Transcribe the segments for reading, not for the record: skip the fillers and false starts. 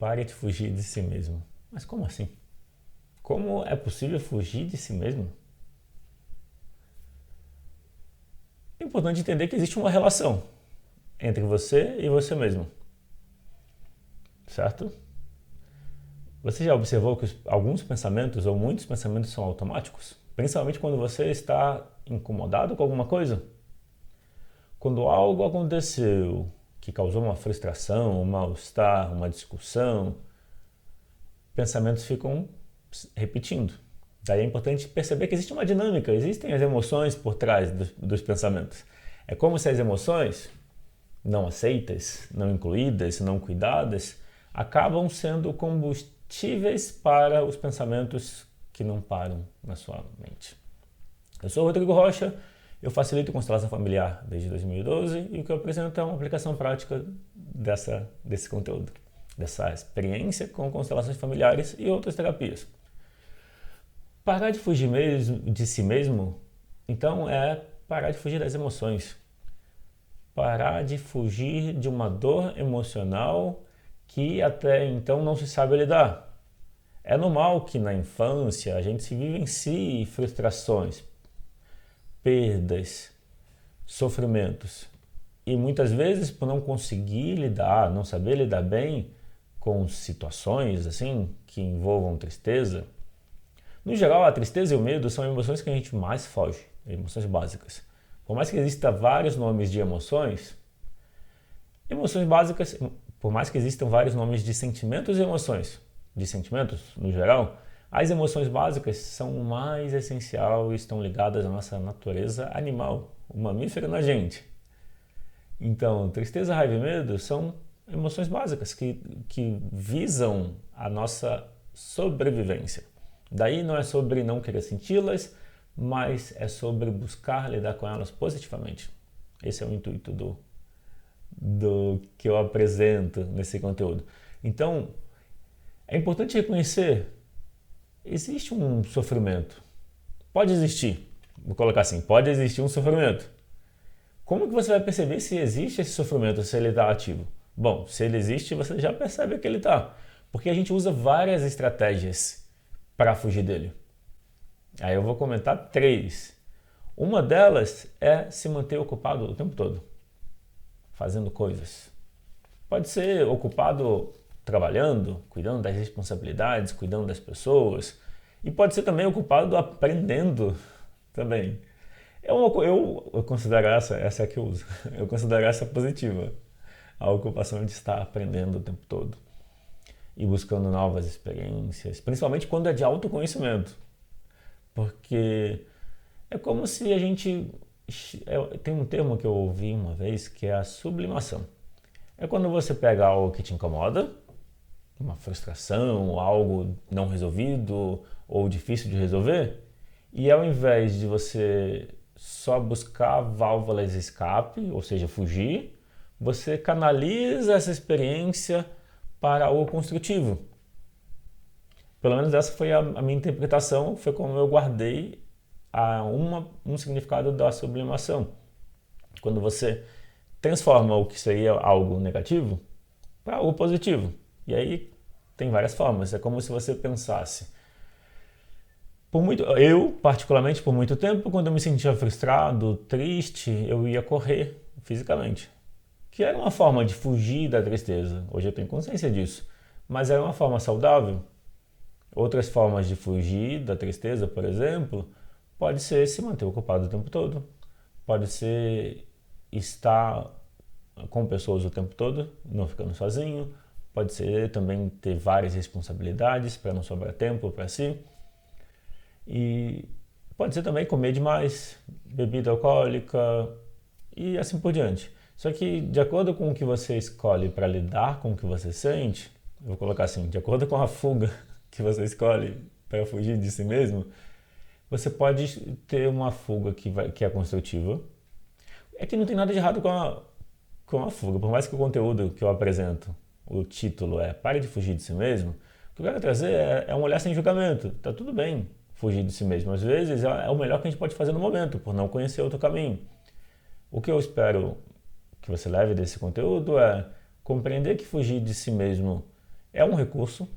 Pare de fugir de si mesmo. Mas como assim? Como é possível fugir de si mesmo? É importante entender que existe uma relação entre você e você mesmo, certo? Você já observou que alguns pensamentos ou muitos pensamentos são automáticos? Principalmente quando você está incomodado com alguma coisa? Quando algo aconteceu que causou uma frustração, um mal-estar, uma discussão, pensamentos ficam repetindo. Daí é importante perceber que existe uma dinâmica, existem as emoções por trás dos pensamentos. É como se as emoções não aceitas, não incluídas, não cuidadas, acabam sendo combustíveis para os pensamentos que não param na sua mente. Eu sou o Rodrigo Rocha, eu facilito constelação familiar desde 2012 e o que eu apresento é uma aplicação prática desse conteúdo, dessa experiência com constelações familiares e outras terapias. Parar de fugir de si mesmo, então, é parar de fugir das emoções. Parar de fugir de uma dor emocional que até então não se sabe lidar. É normal que na infância a gente se vivencie frustrações, perdas, sofrimentos. E muitas vezes, por não conseguir lidar, não saber lidar bem com situações assim que envolvam tristeza. No geral, a tristeza e o medo são emoções que a gente mais foge, emoções básicas. Por mais que existam vários nomes de emoções básicas, por mais que existam vários nomes de sentimentos e emoções, de sentimentos no geral, as emoções básicas são o mais essencial e estão ligadas à nossa natureza animal, o mamífero na gente. Então, tristeza, raiva e medo são emoções básicas que visam a nossa sobrevivência. Daí não é sobre não querer senti-las, mas é sobre buscar lidar com elas positivamente. Esse é o intuito do que eu apresento nesse conteúdo. Então, é importante reconhecer, existe um sofrimento. Pode existir, vou colocar assim, pode existir um sofrimento. Como que você vai perceber se existe esse sofrimento, se ele está ativo? Bom, se ele existe, você já percebe que ele está. Porque a gente usa várias estratégias para fugir dele. Aí eu vou comentar 3. Uma delas é se manter ocupado o tempo todo, fazendo coisas. Pode ser ocupado trabalhando, cuidando das responsabilidades, cuidando das pessoas. E pode ser também ocupado aprendendo também. Eu considero essa é a que eu uso. Eu considero essa positiva. A ocupação de estar aprendendo o tempo todo e buscando novas experiências, principalmente quando é de autoconhecimento. Porque é como se a gente... Tem um termo que eu ouvi uma vez que é a sublimação. É quando você pega algo que te incomoda, uma frustração, algo não resolvido ou difícil de resolver, e ao invés de você só buscar válvulas de escape, ou seja, fugir, você canaliza essa experiência para o construtivo. Pelo menos essa foi a minha interpretação, foi como eu guardei um significado da sublimação. Quando você transforma o que seria algo negativo para algo positivo. E aí tem várias formas, é como se você pensasse. Eu, particularmente, por muito tempo, quando eu me sentia frustrado, triste, eu ia correr fisicamente. Que era uma forma de fugir da tristeza. Hoje eu tenho consciência disso. Mas era uma forma saudável. Outras formas de fugir da tristeza, por exemplo, pode ser se manter ocupado o tempo todo. Pode ser estar com pessoas o tempo todo, não ficando sozinho. Pode ser também ter várias responsabilidades para não sobrar tempo para si. E pode ser também comer demais, bebida alcoólica e assim por diante. Só que de acordo com o que você escolhe para lidar com o que você sente, eu vou colocar assim, de acordo com a fuga que você escolhe para fugir de si mesmo, você pode ter uma fuga que é construtiva. É que não tem nada de errado com a fuga, por mais que o conteúdo que eu apresento, o título é Pare de Fugir de Si Mesmo, o que eu quero trazer é um olhar sem julgamento. Tá tudo bem fugir de si mesmo. Às vezes é o melhor que a gente pode fazer no momento, por não conhecer outro caminho. O que eu espero que você leve desse conteúdo é compreender que fugir de si mesmo é um recurso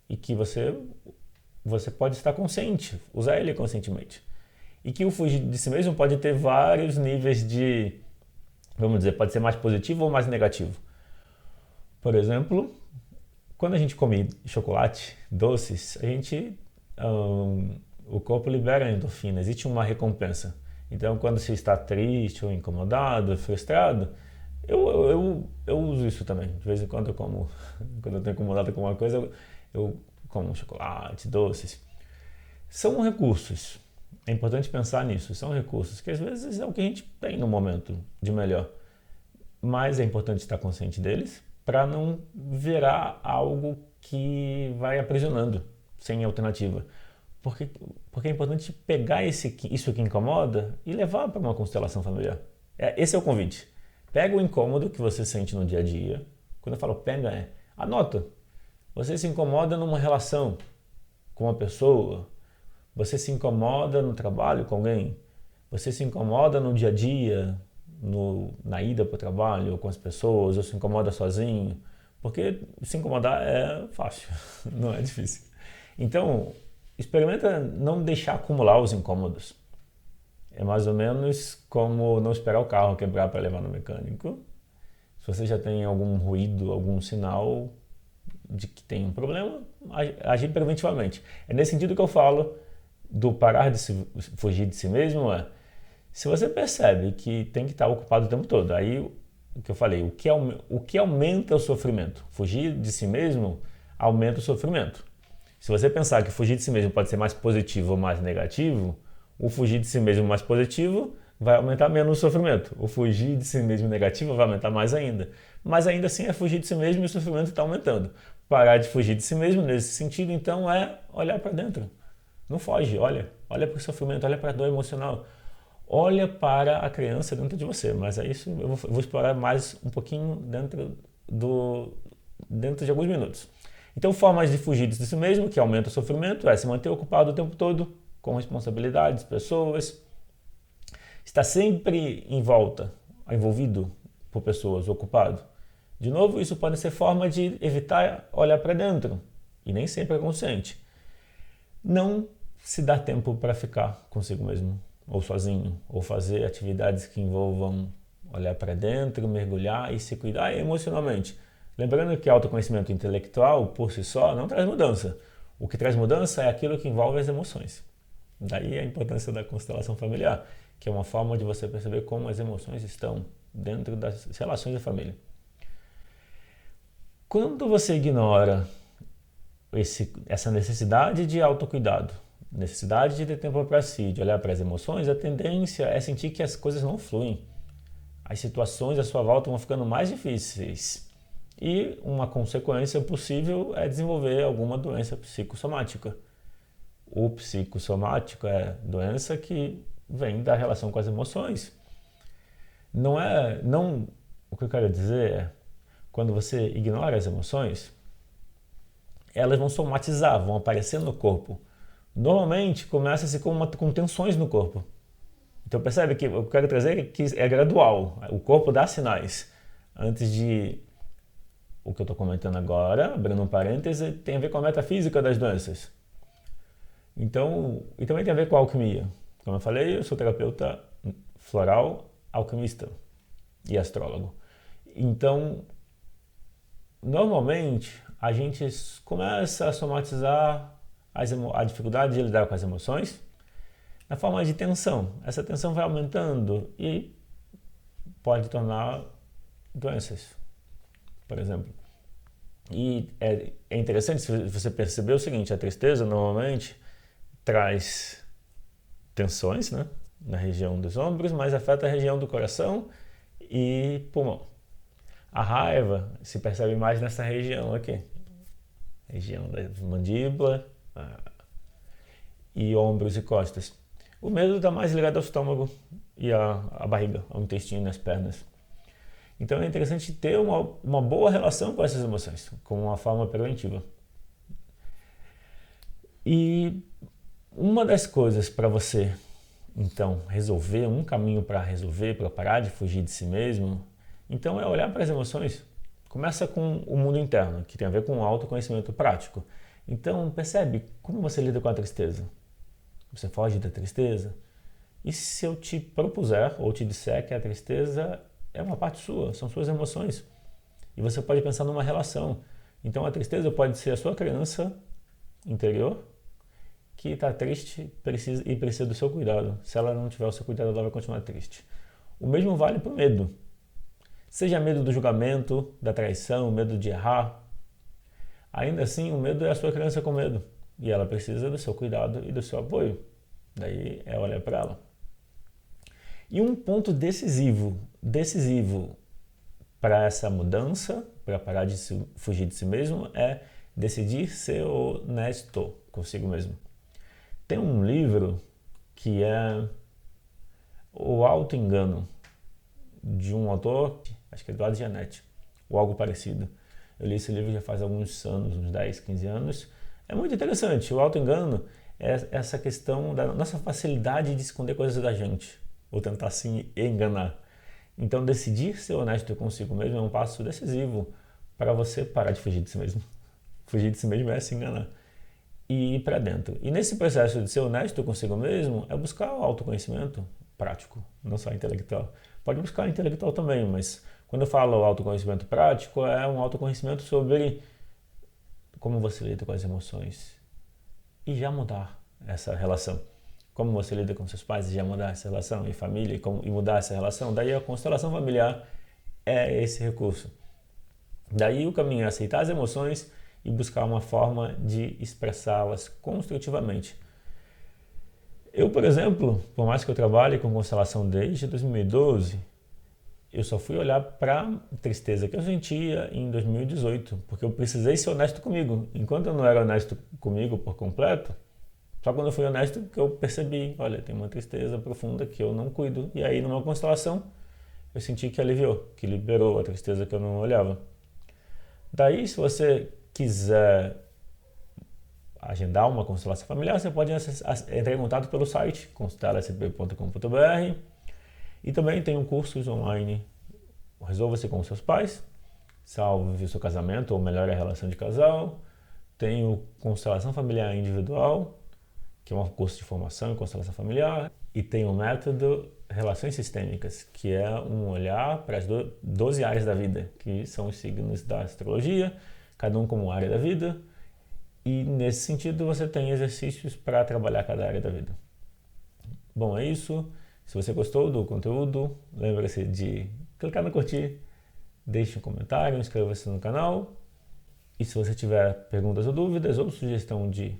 e que você pode estar consciente, usar ele conscientemente. E que o fugir de si mesmo pode ter vários níveis de, vamos dizer, pode ser mais positivo ou mais negativo. Por exemplo, quando a gente come chocolate, doces, o corpo libera endorfina, existe uma recompensa. Então, quando você está triste ou incomodado, frustrado, eu uso isso também. De vez em quando quando eu estou incomodado com uma coisa, eu como chocolate, doces. São recursos. É importante pensar nisso. São recursos que às vezes é o que a gente tem no momento de melhor. Mas é importante estar consciente deles para não virar algo que vai aprisionando, sem alternativa. Porque é importante pegar isso que incomoda e levar para uma constelação familiar. Esse é o convite. Pega o incômodo que você sente no dia a dia. Quando eu falo pega, anota. Você se incomoda numa relação com uma pessoa. Você se incomoda no trabalho com alguém. Você se incomoda no dia a dia, na ida para o trabalho, ou com as pessoas, ou se incomoda sozinho. Porque se incomodar é fácil, não é difícil. Então, experimenta não deixar acumular os incômodos. É mais ou menos como não esperar o carro quebrar para levar no mecânico. Se você já tem algum ruído, algum sinal de que tem um problema, agir preventivamente. É nesse sentido que eu falo do parar de fugir de si mesmo. Se você percebe que tem que estar ocupado o tempo todo, aí o que eu falei, o que aumenta o sofrimento? Fugir de si mesmo aumenta o sofrimento. Se você pensar que fugir de si mesmo pode ser mais positivo ou mais negativo, o fugir de si mesmo mais positivo vai aumentar menos o sofrimento. O fugir de si mesmo negativo vai aumentar mais ainda. Mas ainda assim é fugir de si mesmo e o sofrimento está aumentando. Parar de fugir de si mesmo nesse sentido, então, é olhar para dentro. Não foge, olha para o sofrimento, olha para a dor emocional. Olha para a criança dentro de você, mas é isso eu vou explorar mais um pouquinho dentro de alguns minutos. Então, formas de fugir de si mesmo, que aumenta o sofrimento, é se manter ocupado o tempo todo com responsabilidades, pessoas, estar sempre envolvido por pessoas, ocupado. De novo, isso pode ser forma de evitar olhar para dentro, e nem sempre é consciente. Não se dá tempo para ficar consigo mesmo, ou sozinho, ou fazer atividades que envolvam olhar para dentro, mergulhar e se cuidar emocionalmente. Lembrando que autoconhecimento intelectual, por si só, não traz mudança. O que traz mudança é aquilo que envolve as emoções. Daí a importância da constelação familiar, que é uma forma de você perceber como as emoções estão dentro das relações da família. Quando você ignora essa necessidade de autocuidado, necessidade de ter tempo para si, de olhar para as emoções, a tendência é sentir que as coisas não fluem. As situações à sua volta vão ficando mais difíceis. E uma consequência possível é desenvolver alguma doença psicossomática. O psicossomático é doença que vem da relação com as emoções. O que eu quero dizer é, quando você ignora as emoções, elas vão somatizar, vão aparecer no corpo. Normalmente começa-se com tensões no corpo. Então percebe que eu quero trazer que é gradual. O corpo dá sinais. Antes de o que eu estou comentando agora, abrindo um parêntese, tem a ver com a metafísica das doenças. Então, e também tem a ver com a alquimia. Como eu falei, eu sou terapeuta floral, alquimista e astrólogo. Então, normalmente, a gente começa a somatizar a dificuldade de lidar com as emoções na forma de tensão. Essa tensão vai aumentando e pode tornar doenças, por exemplo. E é interessante se você perceber o seguinte, a tristeza normalmente traz tensões, né, na região dos ombros, mas afeta a região do coração e pulmão. A raiva se percebe mais nessa região aqui, região da mandíbula e ombros e costas. O medo está mais ligado ao estômago e à barriga, ao intestino e às pernas. Então é interessante ter uma boa relação com essas emoções, como uma forma preventiva. E uma das coisas para você, então, resolver, um caminho para resolver, para parar de fugir de si mesmo, então é olhar para as emoções Começa com o mundo interno, que tem a ver com o autoconhecimento prático. Então, percebe como você lida com a tristeza? Você foge da tristeza? E se eu te propuser ou te disser que a tristeza é uma parte sua, são suas emoções? E você pode pensar numa relação. Então, a tristeza pode ser a sua criança interior que está triste e precisa do seu cuidado. Se ela não tiver o seu cuidado, ela vai continuar triste. O mesmo vale para o medo. Seja medo do julgamento, da traição, medo de errar. Ainda assim, o medo é a sua criança com medo. E ela precisa do seu cuidado e do seu apoio. Daí é olhar para ela. E um ponto decisivo para essa mudança, para parar de fugir de si mesmo, é decidir ser honesto consigo mesmo. Tem um livro que é O Auto-Engano, de um autor, acho que é Eduardo Gianetti, ou algo parecido. Eu li esse livro já faz alguns anos, uns 10, 15 anos. É muito interessante. O auto-engano é essa questão da nossa facilidade de esconder coisas da gente, ou tentar se enganar. Então, decidir ser honesto consigo mesmo é um passo decisivo para você parar de fugir de si mesmo. Fugir de si mesmo é se enganar. E ir para dentro. E nesse processo de ser honesto consigo mesmo, é buscar o autoconhecimento prático, não só intelectual. Pode buscar intelectual também, mas quando eu falo autoconhecimento prático, é um autoconhecimento sobre como você lida com as emoções e já mudar essa relação. Como você lida com seus pais e já mudar essa relação, e família, e mudar essa relação. Daí a constelação familiar é esse recurso. Daí o caminho é aceitar as emoções e buscar uma forma de expressá-las construtivamente. Eu, por exemplo, por mais que eu trabalhe com constelação desde 2012, eu só fui olhar para a tristeza que eu sentia em 2018, porque eu precisei ser honesto comigo. Enquanto eu não era honesto comigo por completo, só quando eu fui honesto que eu percebi, olha, tem uma tristeza profunda que eu não cuido. E aí, numa constelação, eu senti que aliviou, que liberou a tristeza que eu não olhava. Daí, se você quiser agendar uma constelação familiar, você pode entrar em contato pelo site constelasp.com.br e também tem cursos online. Resolva-se com seus pais, salve o seu casamento ou melhore a relação de casal. Tem o Constelação Familiar Individual, que é um curso de formação em constelação familiar, e tem o método Relações Sistêmicas, que é um olhar para as 12 áreas da vida, que são os signos da astrologia, cada um como área da vida, e nesse sentido você tem exercícios para trabalhar cada área da vida. Bom, é isso. Se você gostou do conteúdo, lembre-se de clicar no curtir, deixe um comentário, inscreva-se no canal. E se você tiver perguntas ou dúvidas ou sugestão de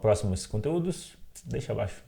próximos conteúdos, deixa abaixo.